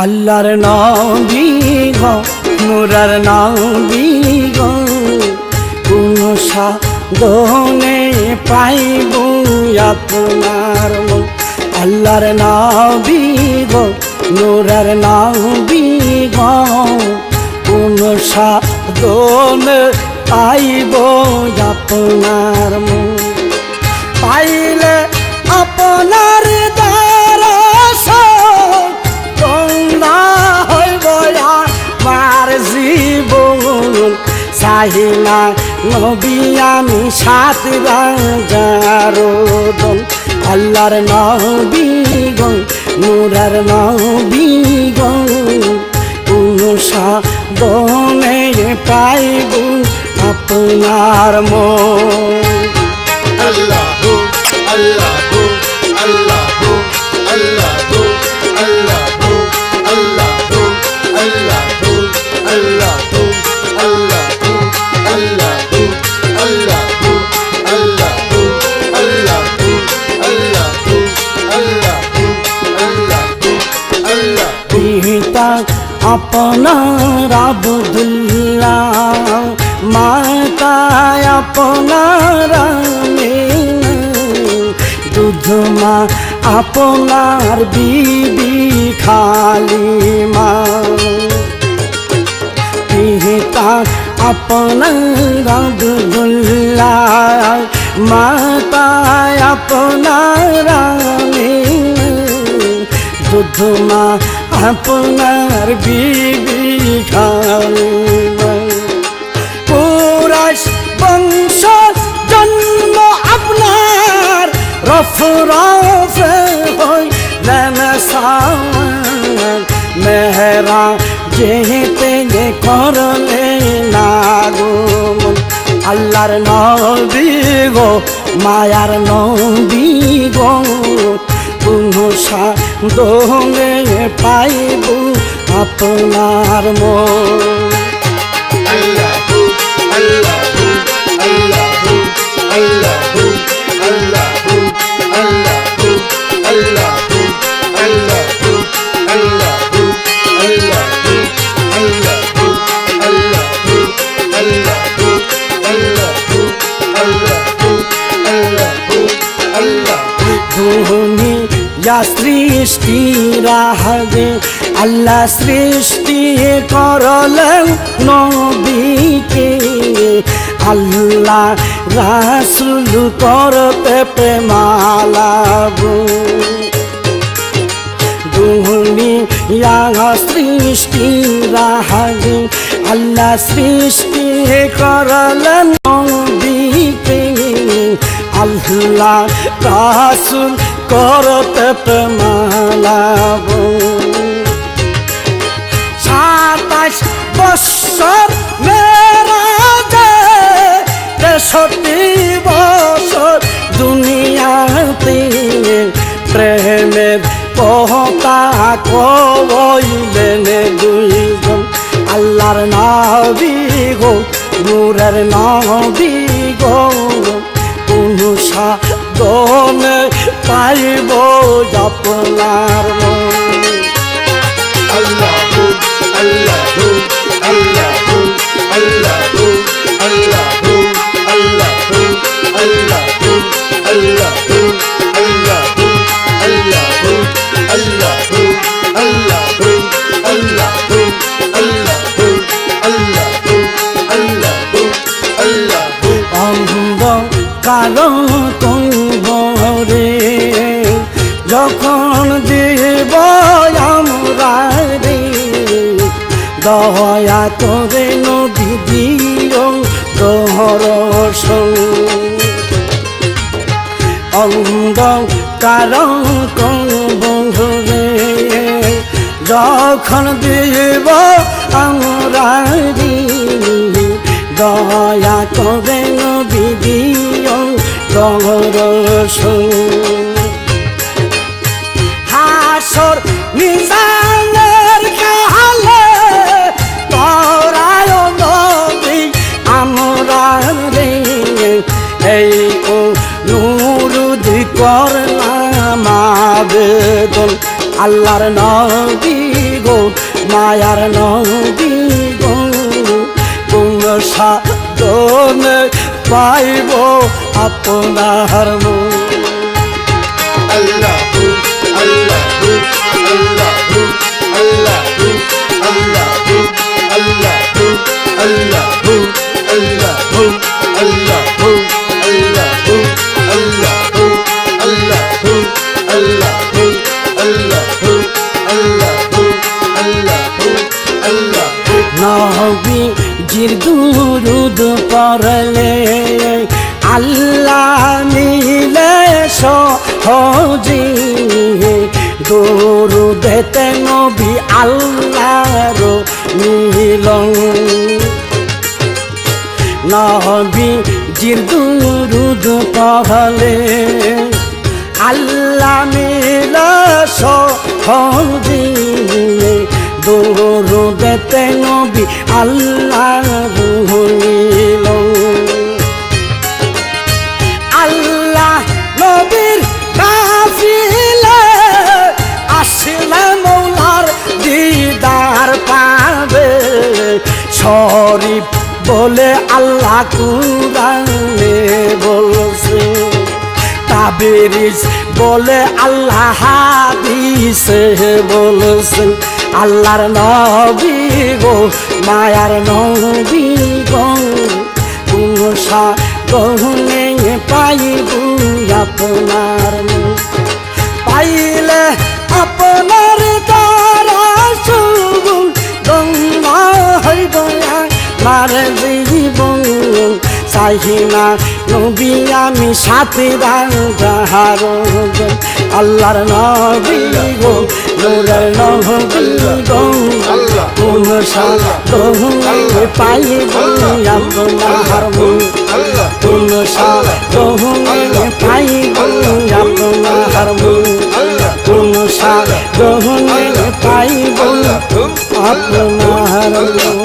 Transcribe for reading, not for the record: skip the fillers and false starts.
আল্লাহর নবী গো নূরের নবী গো কোন সাধনে পাইব আপনার মন। আল্লাহর নবী গো নূরের নবী গো কোন সাধনে পাইব আপনার মন। পাইলে আপনার চাহিনা নবী আমি সাত রাজার দল। আল্লাহর নবী গো নূরের নবী গো কোন সাধনে পাইব আপনার মন। আল্লাহু আল্লাহু আল্লাহু আল্লাহু আল্লাহু আল্লাহু আল্লাহু আল্লাহু আল্লাহু আল্লাহু আল্লাহু আল্লাহু আল্লাহু আল্লাহু আল্লাহু আল্লাহু আল্লাহু। পিতা আপনার আব্দুল্লাহ, মাতা আপনার আমিনা, দুধ মা আপনার বিবি খালিমা। পিতা আপনার আব্দুল্লাহ, মাতা আপনার আমিনা, দুধ মা আপনার বিবি খালিমা। কুরাইশ বংশ জন্ম আপনার, রফে হইলেন সাওয়ার, মেহরা যেতে করলেন আগমন। আল্লাহর নবী গো মায়ার নবী গো কোন সাধনে পাইব আপনার মন। আল্লাহু আল্লাহু আল্লাহু আল্লাহু আল্লাহু আল্লাহু আল্লাহু আল্লাহু আল্লাহু আল্লাহু আল্লাহু আল্লাহু আল্লাহু আল্লাহু আল্লাহু আল্লাহু আল্লাহু। দুনিয়া সৃষ্টি রাহে আল্লাহ সৃষ্টি করলেন নবীকে, আল্লাহ রাসূল করতে প্রেমালাবু। দুনিয়া সৃষ্টি রাহে আল্লাহ সৃষ্টি করলেন নবীকে, আল্লাহ রাসূল করতে প্রেমালাবু। 27 বৎসর মেরাজে, 63 বছর দুনিয়াতে, প্রেমের কথা কইলেন দুইজন। আল্লাহর নবী গো নূরের নবী গো কোন সাধনে পাইব আপনার মন। আল্লাহু আল্লাহু আল্লাহু আল্লাহু আল্লাহু আল্লাহু আল্লাহু আল্লাহু আল্লাহু আল্লাহু আল্লাহু আল্লাহু আল্লাহু আল্লাহু আল্লাহু আল্লাহু আল্লাহু। অন্ধকার কবরে যখন দেব আমরা রে, দয়া করে নবী দিও দর্শন। অন্ধকার কবরে যখন দেব আমরা রে, দয়া করে নবী দিও দর্শন। হাসর মিজানের কালে পরায় নবী আমরা রে, এই অনুরোধ করলাম আবেদন। আল্লাহর নবী গো মায়ার নবী গো কোন সাধনে পাইব আপনার মুখ Allahu, Allahu, Allahu, Allahu, Allahu, Allahu, Allahu, Allahu, Allahu, Allahu, Allahu, Allahu, Allahu, Allahu, Allahu, Allahu, Allahu. নবী জির দুরুদ পড়লে আল্লাহ মিলে সহজে দুরুদেতে নবী আল্লাহর মিলন নবী জির দুরুদ পড়লে আল্লাহ মিলে সহজে দুরুদেতে নবী আল্লাহর মিলন আল্লাহ নবীর কাফিলে আসলে মৌলার দিদার পাবে শরীফ বলে আল্লাহ কুরআনে বলছে তাবিরিজ বলে আল্লাহ হাদিসে বলছেন আল্লাহর নবী গো মায়ার নবী গো কোন সাধনে পাইব আপনার মুখ পাইলে আপনার দ্বারা সুগুণ গঙ্গা হইব আমার জীবন চাহিনা নবী আমি সাথে রাজার আল্লাহর নবী গো নূরের নবী গো কোন সাধনে পাইব আপনার মুখ কোন সাধনে পাইব আপনার মুখ কোন সাধনে পাইব আপনার মুখ